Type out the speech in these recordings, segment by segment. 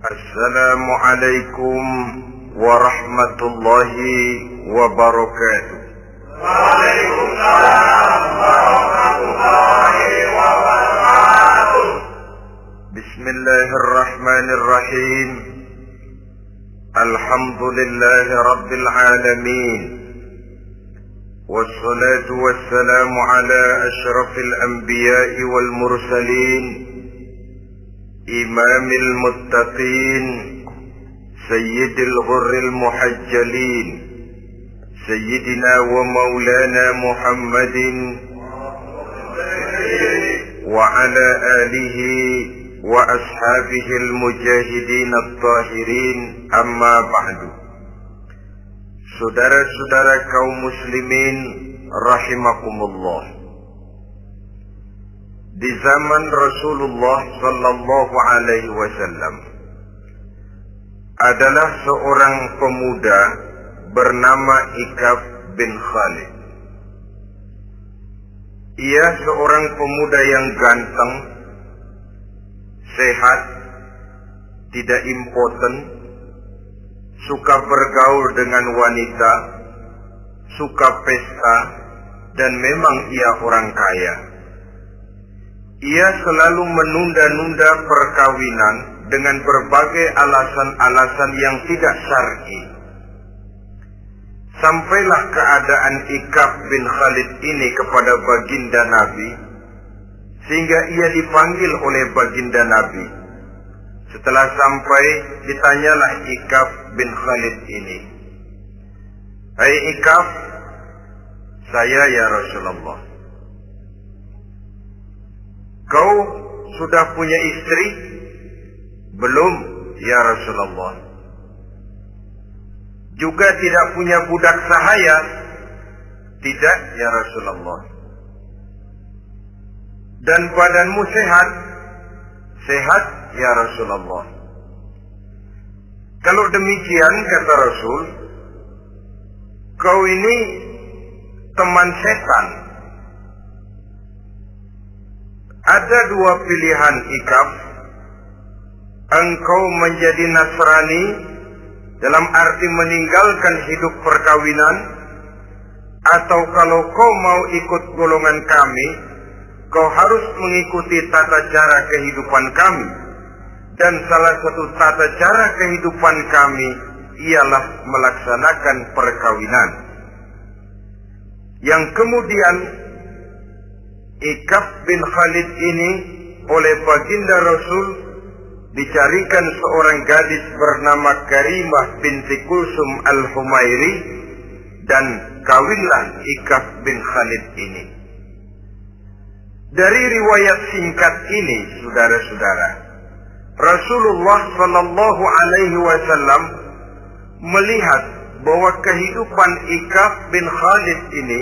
Assalamualaikum warahmatullahi wabarakatuh. Waalaikumsalam warahmatullahi wabarakatuh. Bismillahirrahmanirrahim. Alhamdulillahi rabbil alamin. Wassalatu wassalamu ala asyrafil anbiya'i wal mursalin. إمام المتقين سيد الغر المحجلين سيدنا ومولانا محمد وعلى آله وأصحابه المجاهدين الطاهرين أما بعد. Saudara-saudara kaum muslimin rahimakumullah. Di zaman Rasulullah sallallahu alaihi wasallam adalah seorang pemuda bernama Ikaf bin Khalid. Ia seorang pemuda yang ganteng, sehat, tidak impoten, suka bergaul dengan wanita, suka pesta, dan memang ia orang kaya. Ia selalu menunda-nunda perkawinan dengan berbagai alasan-alasan yang tidak syar'i. Sampailah keadaan Ikaf bin Khalid ini kepada baginda Nabi, sehingga ia dipanggil oleh baginda Nabi. Setelah sampai, ditanyalah Ikaf bin Khalid ini, "Hai Ikaf, saya ya Rasulullah. Kau sudah punya istri?" "Belum ya Rasulullah." "Juga tidak punya budak sahaya?" "Tidak ya Rasulullah." "Dan badanmu sehat?" "Sehat ya Rasulullah." "Kalau demikian," kata Rasul, "kau ini teman setan. Ada dua pilihan Ikaf. Engkau menjadi Nasrani dalam arti meninggalkan hidup perkawinan, atau kalau kau mau ikut golongan kami, kau harus mengikuti tata cara kehidupan kami. Dan salah satu tata cara kehidupan kami ialah melaksanakan perkawinan." Yang kemudian Ikaf bin Khalid ini oleh baginda Rasul dicarikan seorang gadis bernama Karimah binti Kulsum al-Humairi, dan kawinlah Ikaf bin Khalid ini. Dari riwayat singkat ini, saudara-saudara, Rasulullah sallallahu alaihi wasallam melihat bahwa kehidupan Ikaf bin Khalid ini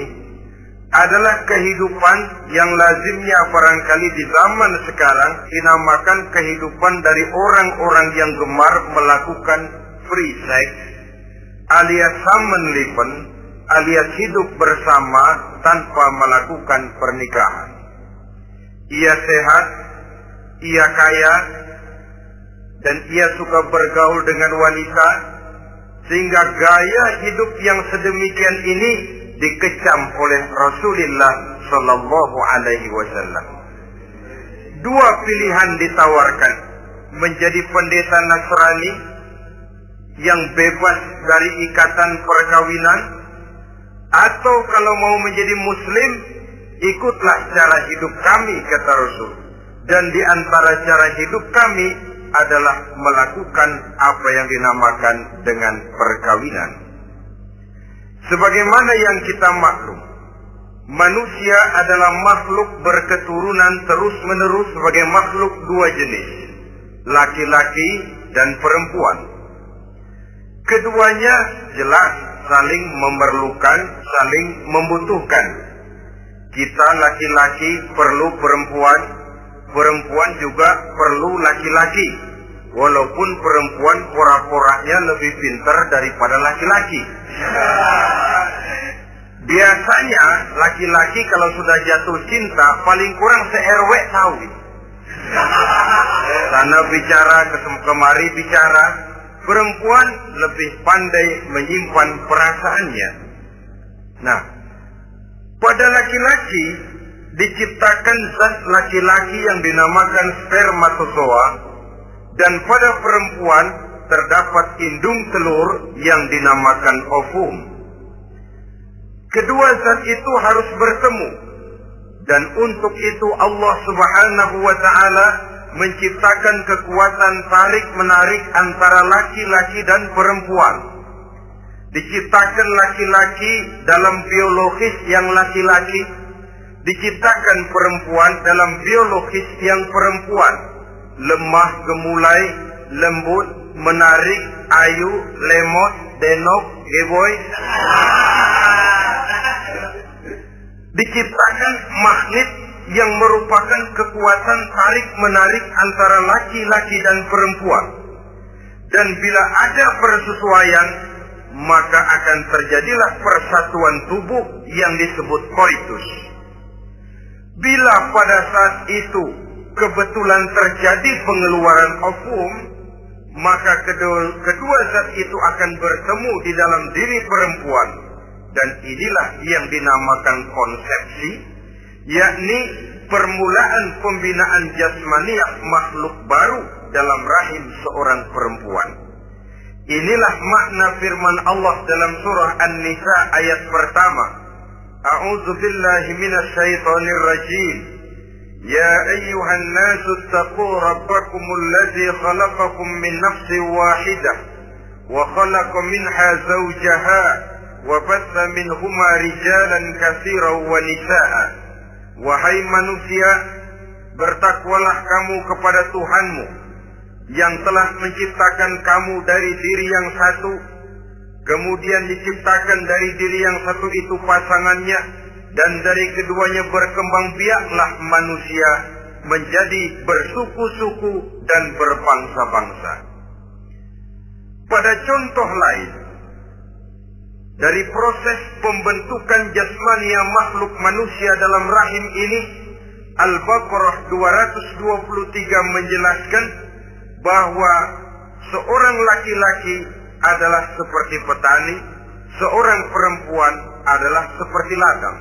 adalah kehidupan yang lazimnya barangkali di zaman sekarang dinamakan kehidupan dari orang-orang yang gemar melakukan free sex, alias samenleven, alias hidup bersama tanpa melakukan pernikahan. Ia sehat, ia kaya, dan ia suka bergaul dengan wanita, sehingga gaya hidup yang sedemikian ini dikecam oleh Rasulullah sallallahu alaihi wasallam. Dua pilihan ditawarkan: menjadi pendeta Nasrani yang bebas dari ikatan perkawinan, atau kalau mau menjadi muslim, ikutlah cara hidup kami, kata Rasul. Dan di antara cara hidup kami adalah melakukan apa yang dinamakan dengan perkawinan. Sebagaimana yang kita maklum, manusia adalah makhluk berketurunan terus-menerus sebagai makhluk dua jenis, laki-laki dan perempuan. Keduanya jelas saling memerlukan, saling membutuhkan. Kita laki-laki perlu perempuan, perempuan juga perlu laki-laki. Walaupun perempuan pora-poranya lebih pintar daripada laki-laki. Biasanya laki-laki kalau sudah jatuh cinta paling kurang se-RW tahu. sana bicara, kemari bicara. Perempuan lebih pandai menyimpan perasaannya. Nah, pada laki-laki diciptakan zat laki-laki yang dinamakan spermatozoa, dan pada perempuan terdapat indung telur yang dinamakan ovum. Kedua zat itu harus bertemu, dan untuk itu Allah Subhanahu wa ta'ala menciptakan kekuatan tarik-menarik antara laki-laki dan perempuan. Diciptakan laki-laki dalam biologis yang laki-laki, diciptakan perempuan dalam biologis yang perempuan. Lemah, gemulai, lembut, menarik, ayu, lemot, denok, geboy. Diciptakan magnet yang merupakan kekuatan tarik-menarik antara laki-laki dan perempuan. Dan bila ada persesuaian, maka akan terjadilah persatuan tubuh yang disebut koitus. Bila pada saat itu kebetulan terjadi pengeluaran ovum, maka kedua zat itu akan bertemu di dalam diri perempuan. Dan inilah yang dinamakan konsepsi, yakni permulaan pembinaan jasmaniah makhluk baru dalam rahim seorang perempuan. Inilah makna firman Allah dalam surah An-Nisa ayat pertama. A'udzu billahi minasyaitonir rajim. Ya ayyuhan nasu taqu rabbakumul ladzi khalaqakum min nafsin wahidah wa khalaqa minha zawjaha wa batha minhuma rijalan katsiran wa nisaa. Wahai manusia, bertakwalah kamu kepada Tuhanmu yang telah menciptakan kamu dari diri yang satu, kemudian diciptakan dari diri yang satu itu pasangannya, dan dari keduanya berkembang biaklah manusia menjadi bersuku-suku dan berbangsa-bangsa. Pada contoh lain, dari proses pembentukan jasmania makhluk manusia dalam rahim ini, Al-Baqarah 223 menjelaskan bahwa seorang laki-laki adalah seperti petani, seorang perempuan adalah seperti ladang.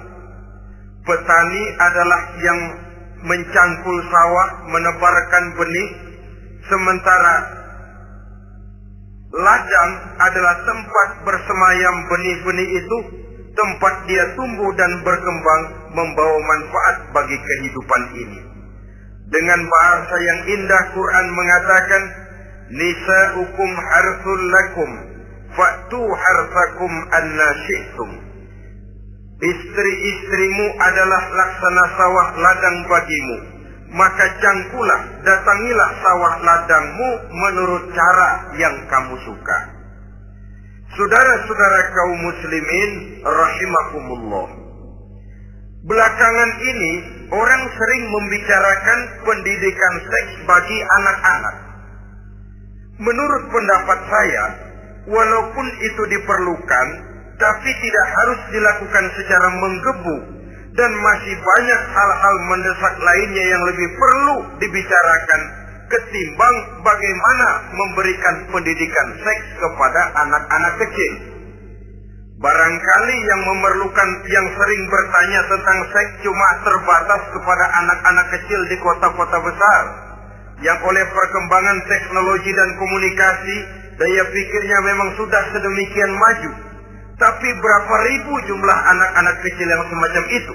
Petani adalah yang mencangkul sawah, menebarkan benih, sementara ladang adalah tempat bersemayam benih-benih itu, tempat dia tumbuh dan berkembang membawa manfaat bagi kehidupan ini. Dengan bahasa yang indah, Quran mengatakan, nisa'ukum harthul lakum fa'tu harthakum anna syi'tum. Istri-istrimu adalah laksana sawah ladang bagimu, maka cangkulah, datangilah sawah ladangmu menurut cara yang kamu suka. Saudara-saudara kaum muslimin rahimakumullah, belakangan ini orang sering membicarakan pendidikan seks bagi anak-anak. Menurut pendapat saya, walaupun itu diperlukan, tapi tidak harus dilakukan secara menggebu, dan masih banyak hal-hal mendesak lainnya yang lebih perlu dibicarakan ketimbang bagaimana memberikan pendidikan seks kepada anak-anak kecil. Barangkali yang memerlukan, yang sering bertanya tentang seks cuma terbatas kepada anak-anak kecil di kota-kota besar, yang oleh perkembangan teknologi dan komunikasi, daya pikirnya memang sudah sedemikian maju. Tapi berapa ribu jumlah anak-anak kecil yang semacam itu?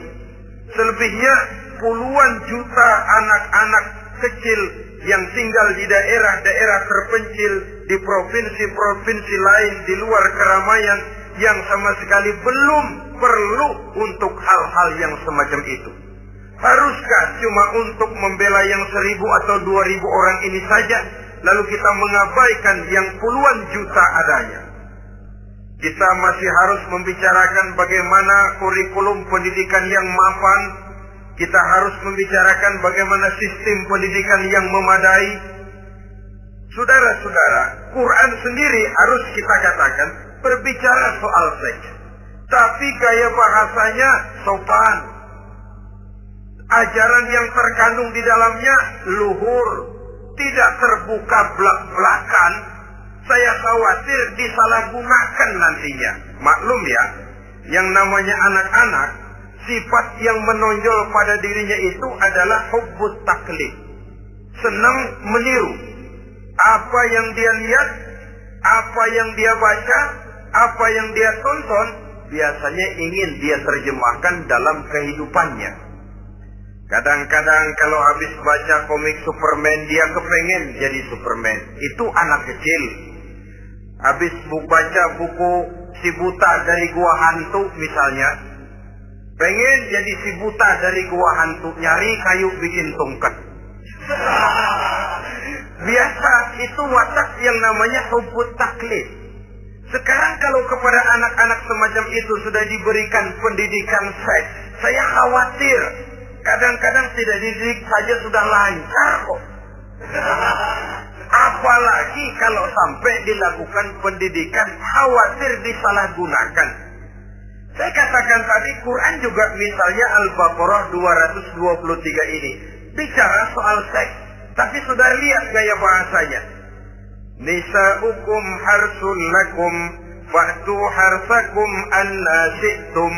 Selebihnya puluhan juta anak-anak kecil yang tinggal di daerah-daerah terpencil, di provinsi-provinsi lain, di luar keramaian, yang sama sekali belum perlu untuk hal-hal yang semacam itu. Haruskah cuma untuk membela yang 1.000 atau 2.000 orang ini saja, lalu kita mengabaikan yang puluhan juta adanya? Kita masih harus membicarakan bagaimana kurikulum pendidikan yang mapan. Kita harus membicarakan bagaimana sistem pendidikan yang memadai. Saudara-saudara, Quran sendiri harus kita katakan berbicara soal seks, tapi gaya bahasanya sopan. Ajaran yang terkandung di dalamnya luhur, tidak terbuka belak-belakan, saya khawatir disalahgunakan nantinya. Maklum ya, yang namanya anak-anak, sifat yang menonjol pada dirinya itu adalah hubbut taklid. Senang meniru. Apa yang dia lihat, apa yang dia baca, apa yang dia tonton, biasanya ingin dia terjemahkan dalam kehidupannya. Kadang-kadang kalau habis baca komik Superman, dia kepengen jadi Superman. Itu anak kecil. Habis baca buku Si Buta dari Gua Hantu misalnya, pengen jadi si buta dari gua hantu, nyari kayu bikin tongkat. Biasa itu watak yang namanya hubbut taklid. Sekarang kalau kepada anak-anak semacam itu sudah diberikan pendidikan seks, saya khawatir. Kadang-kadang tidak dididik saja sudah lancar kok. Apalagi kalau sampai dilakukan pendidikan, khawatir disalahgunakan. Saya katakan tadi, Quran juga misalnya Al-Baqarah 223 ini bicara soal seks, tapi sudah lihat gaya bahasanya. Nisa'ukum harsul lakum fa'tu harsakum anna syi'tum.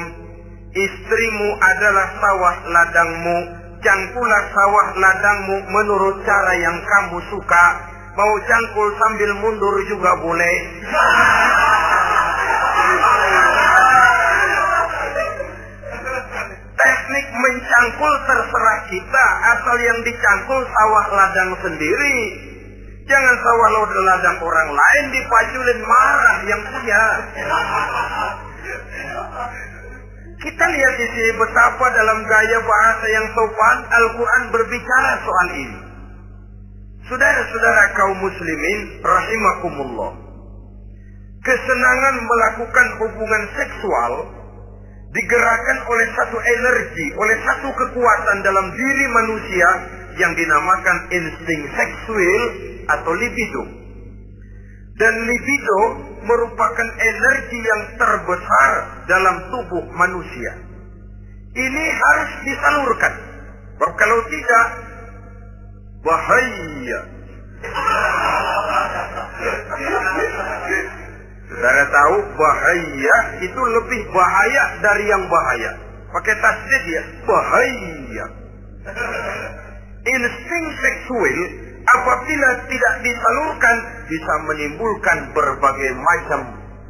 Istrimu adalah sawah ladangmu, cangkulah sawah ladangmu menurut cara yang kamu suka. Mau cangkul sambil mundur juga boleh. Teknik mencangkul terserah kita, asal yang dicangkul sawah ladang sendiri. Jangan sawah ladang orang lain dipaculin, marah yang punya. Kita lihat di sini betapa dalam gaya bahasa yang sopan Al-Quran berbicara soal ini. Saudara-saudara kaum muslimin rahimakumullah, kesenangan melakukan hubungan seksual digerakkan oleh satu energi, oleh satu kekuatan dalam diri manusia yang dinamakan insting seksual atau libido. Dan libido merupakan energi yang terbesar dalam tubuh manusia. Ini harus disalurkan. Sebab kalau tidak, bahaya. Saudara tahu bahaya itu lebih bahaya dari yang bahaya. Pakai tasdid ya, bahaya. Insting seksual apabila tidak disalurkan bisa menimbulkan berbagai macam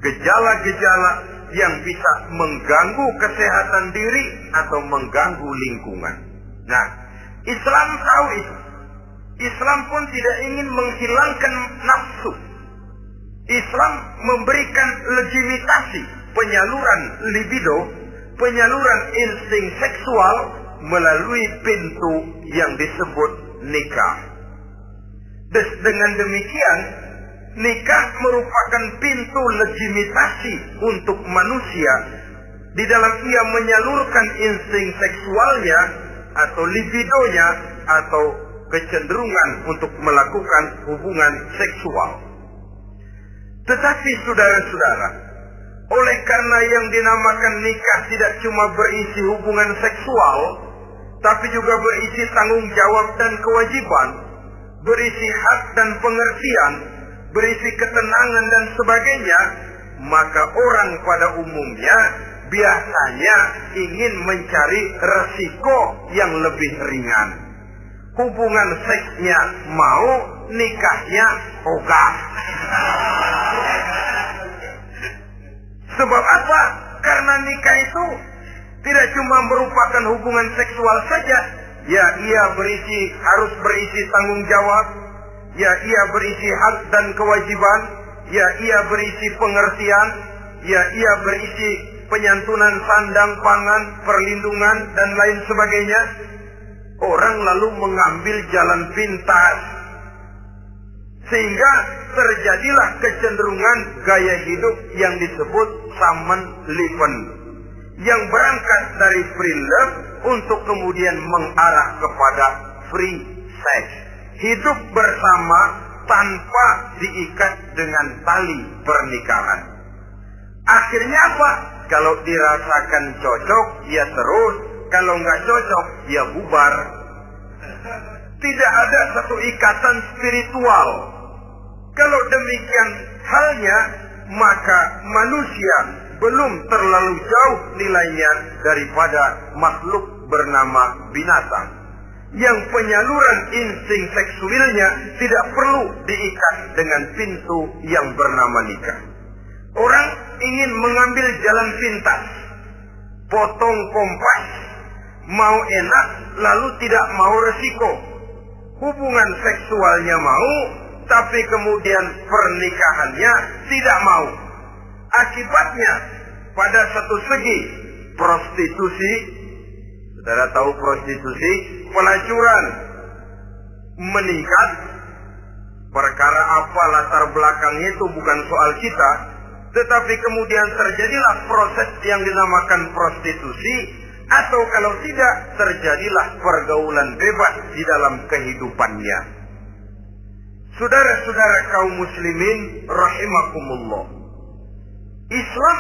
gejala-gejala yang bisa mengganggu kesehatan diri atau mengganggu lingkungan. Nah, Islam tahu itu. Islam pun tidak ingin menghilangkan nafsu. Islam memberikan legitimasi penyaluran libido, penyaluran insting seksual melalui pintu yang disebut nikah. Dengan demikian, nikah merupakan pintu legitimasi untuk manusia di dalam ia menyalurkan insting seksualnya atau libidonya atau kecenderungan untuk melakukan hubungan seksual. Tetapi saudara-saudara, oleh karena yang dinamakan nikah tidak cuma berisi hubungan seksual, tapi juga berisi tanggung jawab dan kewajiban, berisi hak dan pengertian, berisi ketenangan dan sebagainya, maka orang pada umumnya biasanya ingin mencari resiko yang lebih ringan. Hubungan seksnya mau, nikahnya ogah. Sebab apa? Karena nikah itu tidak cuma merupakan hubungan seksual saja. Ya, ia harus berisi tanggung jawab. Ya, ia berisi hak dan kewajiban. Ya, ia berisi pengertian. Ya, ia berisi penyantunan sandang, pangan, perlindungan, dan lain sebagainya. Orang lalu mengambil jalan pintas. Sehingga terjadilah kecenderungan gaya hidup yang disebut Saman Leven, yang berangkat dari free love untuk kemudian mengarah kepada free sex. Hidup bersama tanpa diikat dengan tali pernikahan. Akhirnya apa? Kalau dirasakan cocok, ya terus. Kalau nggak cocok, ya bubar. Tidak ada satu ikatan spiritual. Kalau demikian halnya, maka manusia belum terlalu jauh nilainya daripada makhluk bernama binatang, yang penyaluran insting seksualnya tidak perlu diikat dengan pintu yang bernama nikah. Orang ingin mengambil jalan pintas, potong kompas, mau enak lalu tidak mau resiko. Hubungan seksualnya mau, tapi kemudian pernikahannya tidak mau. Akibatnya pada satu segi prostitusi. Saudara tahu prostitusi? Pelacuran meningkat. Perkara apa latar belakangnya itu bukan soal kita, tetapi kemudian terjadilah proses yang dinamakan prostitusi, atau kalau tidak terjadilah pergaulan bebas di dalam kehidupannya. Saudara-saudara kaum muslimin rahimakumullah, Islam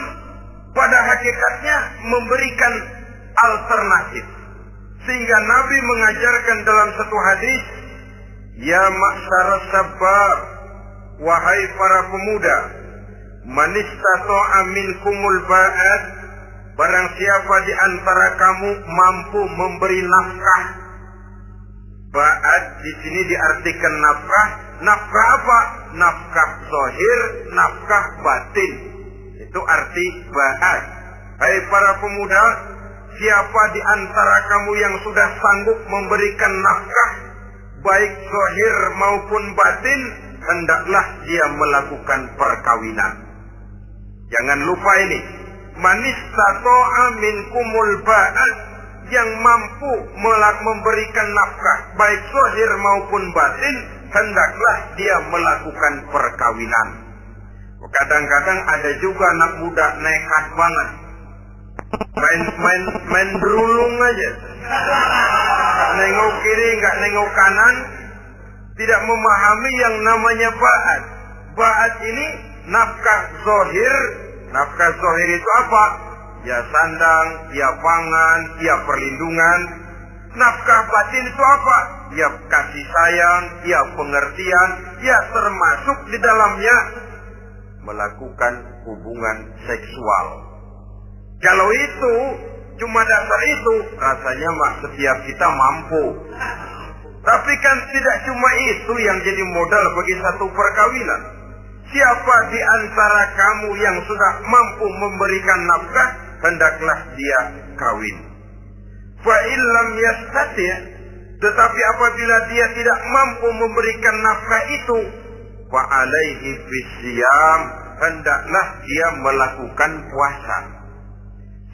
pada hakikatnya memberikan alternatif, sehingga Nabi mengajarkan dalam satu hadis, ya ma'syaras sabbar, wahai para pemuda, man istata'a minkumul ba'at, barang siapa di antara kamu mampu memberi nafkah. Ba'at di sini diartikan nafkah. Nafkah apa? Nafkah zahir, nafkah batin. Itu arti ba'at. Hai para pemuda, siapa di antara kamu yang sudah sanggup memberikan nafkah, baik zahir maupun batin, hendaklah dia melakukan perkawinan. Jangan lupa ini. Manistato'a minkumul ba'at, yang mampu memberikan nafkah baik zahir maupun batin, hendaklah dia melakukan perkawinan. Kadang-kadang ada juga anak muda nekat banget, main berulung aja, nggak nengok kiri, nggak nengok kanan, tidak memahami yang namanya ba'at. Ba'at ini nafkah zahir. Nafkah zahir itu apa? Ya sandang, ya pangan, ya perlindungan. Nafkah batin itu apa? Ya kasih sayang, ya pengertian, ya termasuk di dalamnya melakukan hubungan seksual. Kalau itu cuma dasar itu, rasanya mah setiap kita mampu. Tapi kan tidak cuma itu yang jadi modal bagi satu perkawinan. Siapa di antara kamu yang sudah mampu memberikan nafkah, hendaklah dia kawin. Fa illam yastati', tetapi apabila dia tidak mampu memberikan nafkah itu, fa alaihi bisyam, hendaklah dia melakukan puasa.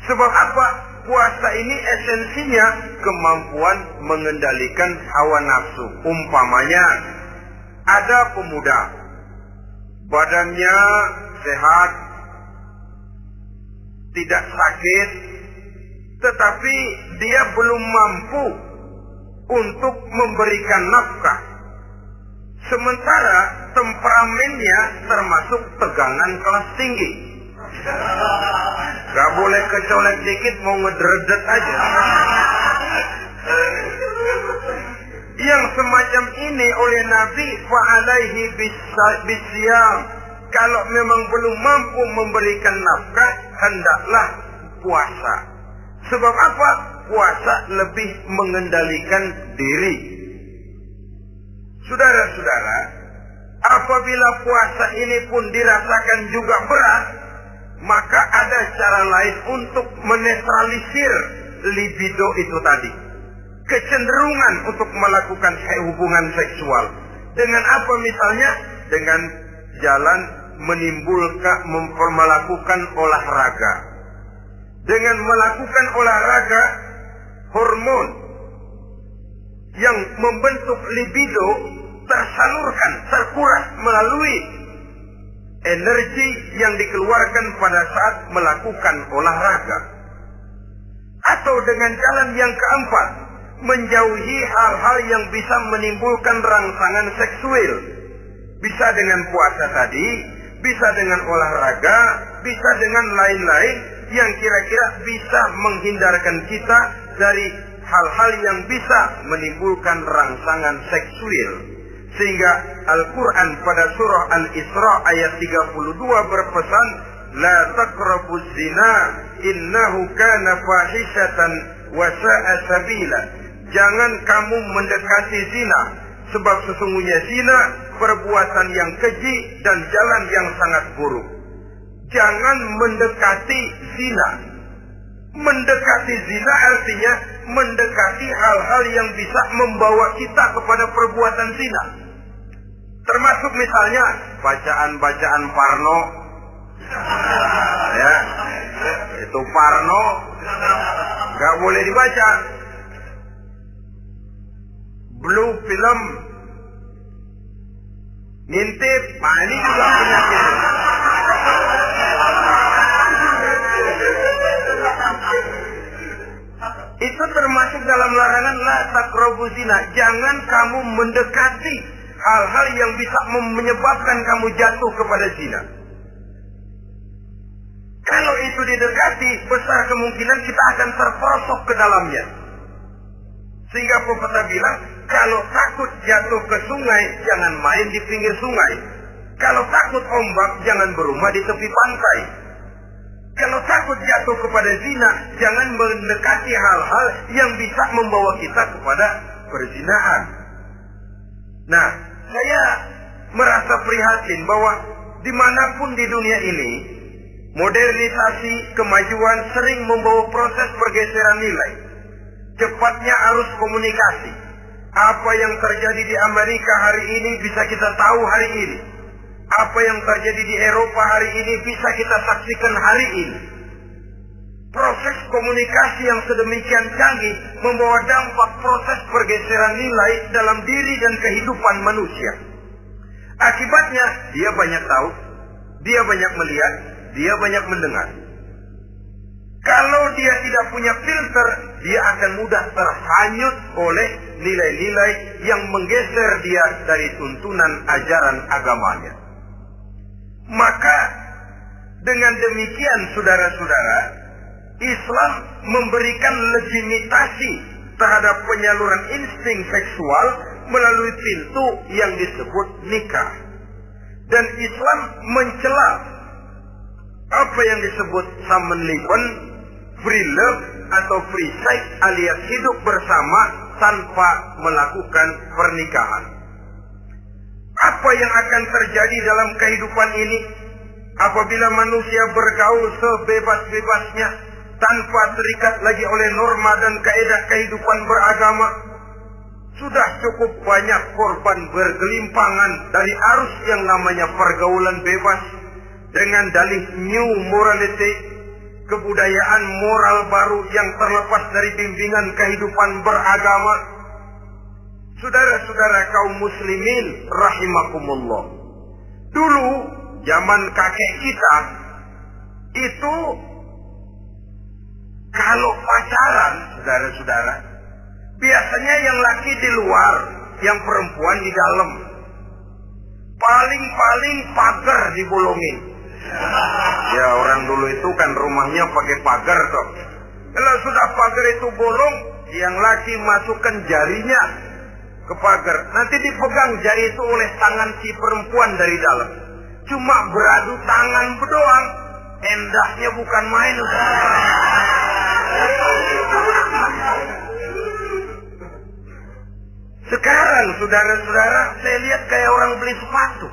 Sebab apa? Puasa ini esensinya kemampuan mengendalikan hawa nafsu. Umpamanya ada pemuda, badannya sehat, tidak sakit, tetapi dia belum mampu untuk memberikan nafkah. Sementara temperamennya termasuk tegangan kelas tinggi. Gak boleh kecolek dikit mau ngedredet aja. Yang semacam ini oleh Nabi, fa'alaihi bisyam, kalau memang belum mampu memberikan nafkah, hendaklah puasa. Sebab apa? Puasa lebih mengendalikan diri. Saudara-saudara, apabila puasa ini pun dirasakan juga berat, maka ada cara lain untuk menetralisir libido itu tadi. Kecenderungan untuk melakukan hubungan seksual. Dengan apa misalnya? Dengan jalan melakukan olahraga. Dengan melakukan olahraga, hormon yang membentuk libido tersalurkan, terkuras melalui energi yang dikeluarkan pada saat melakukan olahraga. Atau dengan jalan yang keempat, menjauhi hal-hal yang bisa menimbulkan rangsangan seksual. Bisa dengan puasa tadi, bisa dengan olahraga, bisa dengan lain-lain yang kira-kira bisa menghindarkan kita dari hal-hal yang bisa menimbulkan rangsangan seksual. Sehingga Al-Quran pada surah Al-Isra ayat 32 berpesan, La taqrabuz zina innahu kana fahishatan wa sa'a sabila. Jangan kamu mendekati zina, sebab sesungguhnya zina perbuatan yang keji dan jalan yang sangat buruk. Jangan mendekati zina. Mendekati zina artinya mendekati hal-hal yang bisa membawa kita kepada perbuatan zina. Termasuk misalnya bacaan-bacaan porno. Ya, itu porno gak boleh dibaca. Blue film, ngintip, ini juga penyakit. Itu termasuk dalam larangan la taqrabu zina. Jangan kamu mendekati hal-hal yang bisa menyebabkan kamu jatuh kepada zina. Kalau itu didekati, besar kemungkinan kita akan terperosok ke dalamnya. Sehingga pepatah bilang, kalau takut jatuh ke sungai, jangan main di pinggir sungai. Kalau takut ombak, jangan berumah di tepi pantai. Kalau takut jatuh kepada zina, jangan mendekati hal-hal yang bisa membawa kita kepada perzinahan. Nah, saya merasa prihatin bahwa dimanapun di dunia ini, modernisasi, kemajuan sering membawa proses pergeseran nilai. Cepatnya arus komunikasi. Apa yang terjadi di Amerika hari ini bisa kita tahu hari ini. Apa yang terjadi di Eropa hari ini bisa kita saksikan hari ini. Proses komunikasi yang sedemikian canggih membawa dampak proses pergeseran nilai dalam diri dan kehidupan manusia. Akibatnya, dia banyak tahu, dia banyak melihat, dia banyak mendengar. Kalau dia tidak punya filter, dia akan mudah terhanyut oleh nilai-nilai yang menggeser dia dari tuntunan ajaran agamanya. Maka dengan demikian saudara-saudara, Islam memberikan legitimasi terhadap penyaluran insting seksual melalui pintu yang disebut nikah. Dan Islam mencela apa yang disebut Samenleben, free love atau free sex alias hidup bersama tanpa melakukan pernikahan. Apa yang akan terjadi dalam kehidupan ini apabila manusia bergaul sebebas-bebasnya tanpa terikat lagi oleh norma dan kaidah kehidupan beragama? Sudah cukup banyak korban bergelimpangan dari arus yang namanya pergaulan bebas dengan dalih new morality, kebudayaan moral baru yang terlepas dari bimbingan kehidupan beragama. Saudara-saudara kaum muslimin rahimakumullah. Dulu zaman kakek kita itu kalau pacaran, saudara-saudara, biasanya yang laki di luar, yang perempuan di dalam. Paling-paling pagar dibolongin. Ya, orang dulu itu kan rumahnya pakai pagar toh. Kalau sudah pagar itu bolong, yang laki masukkan jarinya ke pagar. Nanti dipegang jari itu oleh tangan si perempuan dari dalam. Cuma beradu tangan doang. Endahnya bukan main. Sekarang saudara-saudara, saya lihat kayak orang beli sepatu.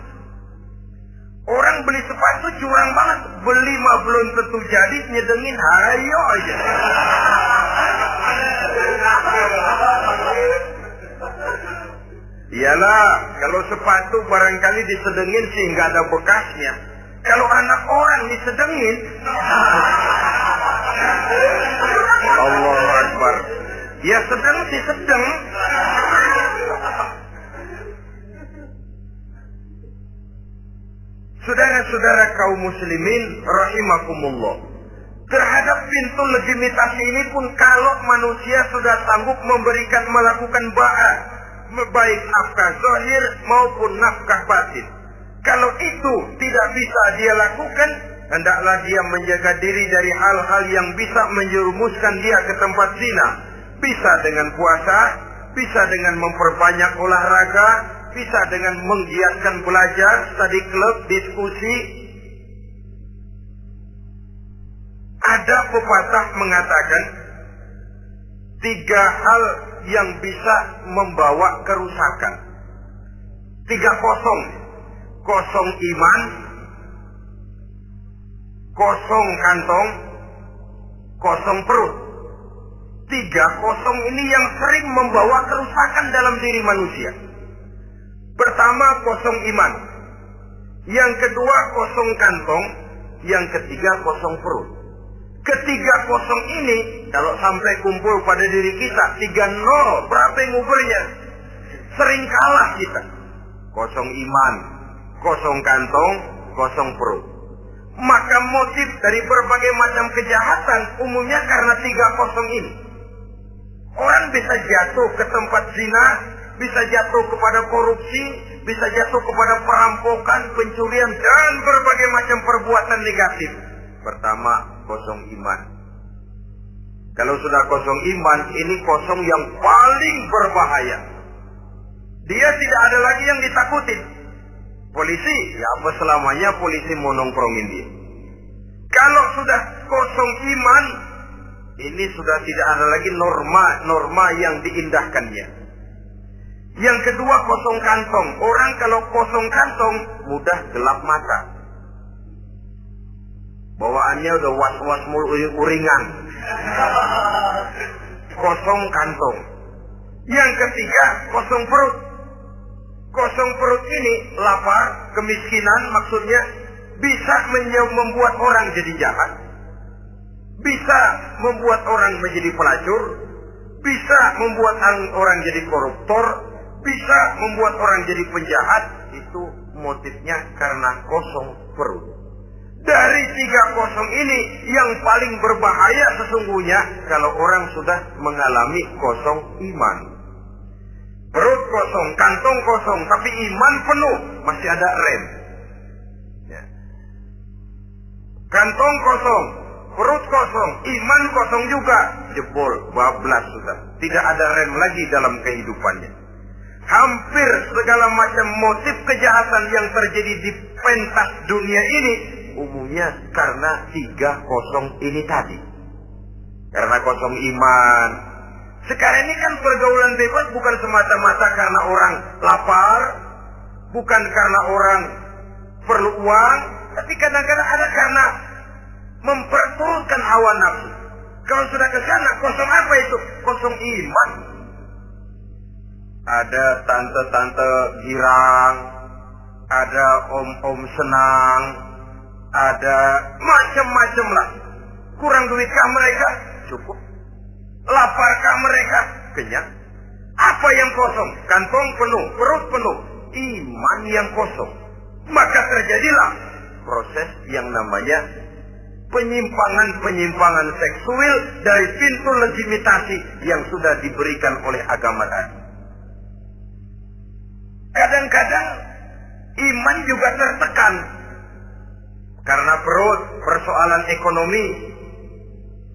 Orang beli sepatu curang banget. Beli mah belum tentu jadi, nyedengin hayo aja. Iyalah, kalau sepatu barangkali disedengin sih nggak ada bekasnya. Kalau anak orang disedengin, Allahu Akbar. Ya sedang sih sedang. Saudara-saudara kaum muslimin rahimakumullah. Terhadap pintu legitimasi ini pun kalau manusia sudah sanggup melakukan ba'ah, baik nafkah zahir maupun nafkah batin. Kalau itu tidak bisa dia lakukan, hendaklah dia menjaga diri dari hal-hal yang bisa menjerumuskan dia ke tempat zina. Bisa dengan puasa, bisa dengan memperbanyak olahraga, bisa dengan menggiatkan belajar, study club, diskusi. Ada pepatah mengatakan 3 hal yang bisa membawa kerusakan. 3 kosong. Kosong iman, kosong kantong, kosong perut. 3 kosong ini yang sering membawa kerusakan dalam diri manusia. Pertama, kosong iman. Yang kedua, kosong kantong. Yang ketiga, kosong perut. Ketiga kosong ini, kalau sampai kumpul pada diri kita, 3-0, berapa yang ngubernya? Sering kalah kita. Kosong iman, kosong kantong, kosong perut. Maka motif dari berbagai macam kejahatan umumnya karena 3 kosong ini. Orang bisa jatuh ke tempat zina, bisa jatuh kepada korupsi, bisa jatuh kepada perampokan, pencurian, dan berbagai macam perbuatan negatif. Pertama, kosong iman. Kalau sudah kosong iman, ini kosong yang paling berbahaya. Dia tidak ada lagi yang ditakutin. Polisi, ya apa selamanya polisi mau nongkrongin dia. Kalau sudah kosong iman, ini sudah tidak ada lagi norma yang diindahkannya. Yang kedua, kosong kantong. Orang kalau kosong kantong, mudah gelap mata. Bawaannya udah was-was uringan. Kosong kantong. Yang ketiga, kosong perut. Kosong perut ini lapar, kemiskinan maksudnya, bisa membuat orang jadi jahat, bisa membuat orang menjadi pelacur, bisa membuat orang jadi koruptor, bisa membuat orang jadi penjahat. Itu motifnya karena kosong perut. Dari 3 kosong ini yang paling berbahaya sesungguhnya kalau orang sudah mengalami kosong iman. Perut kosong, kantong kosong, tapi iman penuh, masih ada rem. Ya. Kantong kosong, perut kosong, iman kosong juga, jebol, bablas sudah. Tidak ada rem lagi dalam kehidupannya. Hampir segala macam motif kejahatan yang terjadi di pentas dunia ini umumnya karena 3 kosong ini tadi. Karena kosong iman. Sekarang ini kan pergaulan bebas bukan semata-mata karena orang lapar, bukan karena orang perlu uang, tapi kadang-kadang ada karena memperturutkan hawa nafsu. Kalau sudah ke sana, kosong apa itu? Kosong iman. Ada tante-tante girang, ada om-om senang, ada macam-macam lah. Kurang duitkah mereka? Cukup. Laparkah mereka? Kenyang. Apa yang kosong? Kantong penuh, perut penuh, iman yang kosong. Maka terjadilah proses yang namanya penyimpangan-penyimpangan seksual dari pintu legitimasi yang sudah diberikan oleh agama tadi. Kadang-kadang iman juga tertekan karena perut, persoalan ekonomi,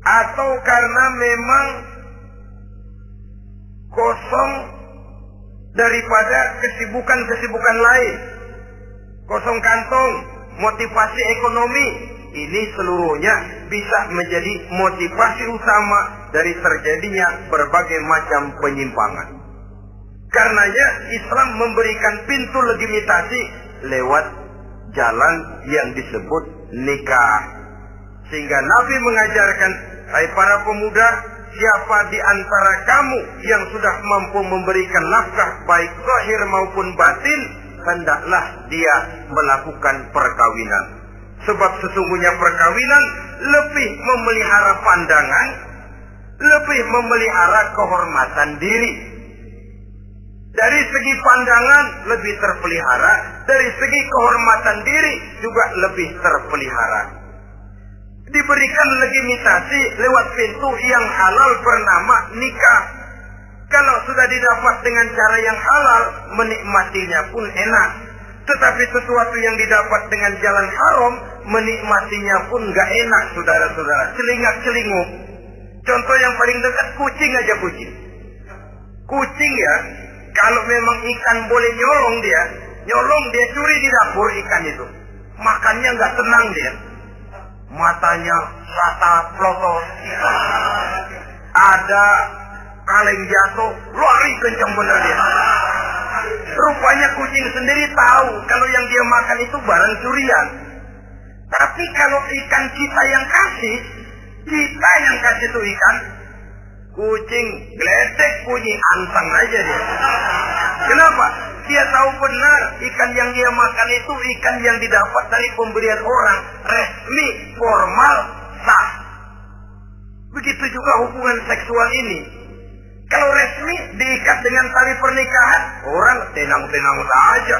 atau karena memang kosong daripada kesibukan-kesibukan lain. Kosong kantong, motivasi ekonomi, ini seluruhnya bisa menjadi motivasi utama dari terjadinya berbagai macam penyimpangan. Karenanya Islam memberikan pintu legitimasi lewat jalan yang disebut nikah. Sehingga Nabi mengajarkan, hai para pemuda, siapa di antara kamu yang sudah mampu memberikan nafkah baik zahir maupun batin, hendaklah dia melakukan perkawinan. Sebab sesungguhnya perkawinan lebih memelihara pandangan, lebih memelihara kehormatan diri. Dari segi pandangan lebih terpelihara, dari segi kehormatan diri juga lebih terpelihara. Diberikan legitimasi lewat pintu yang halal bernama nikah. Kalau sudah didapat dengan cara yang halal, menikmatinya pun enak. Tetapi sesuatu yang didapat dengan jalan haram, menikmatinya pun gak enak, saudara-saudara. Celingak-celinguk. Contoh yang paling dekat, kucing aja kucing. Kucing ya, kalau memang ikan boleh nyolong dia curi di dapur ikan itu. Makannya nggak tenang dia. Matanya rata plotos. Ada kaleng jatuh, lari kencang bener dia. Rupanya kucing sendiri tahu kalau yang dia makan itu barang curian. Tapi kalau ikan kita yang kasih itu ikan, kucing gledek bunyi, anteng aja dia. Kenapa? Dia tahu benar ikan yang dia makan itu ikan yang didapat dari pemberian orang, resmi, formal, sah. Begitu juga hubungan seksual ini. Kalau resmi diikat dengan tali pernikahan, orang tenang-tenang saja.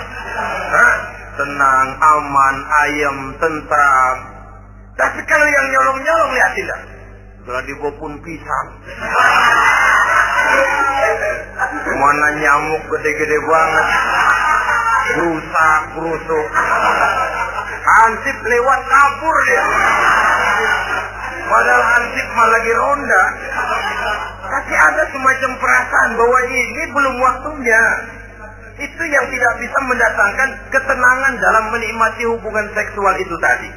Tenang, aman, ayem, tentram. Tapi kalau yang nyolong-nyolong, lihat tidak? Sudah dibopun pisang. Mana nyamuk gede-gede banget. Rusak, rusuk. Hansip lewat kabur dia. Padahal hansip malah lagi ronda. Tapi ada semacam perasaan bahwa ini belum waktunya. Itu yang tidak bisa mendatangkan ketenangan dalam menikmati hubungan seksual itu tadi.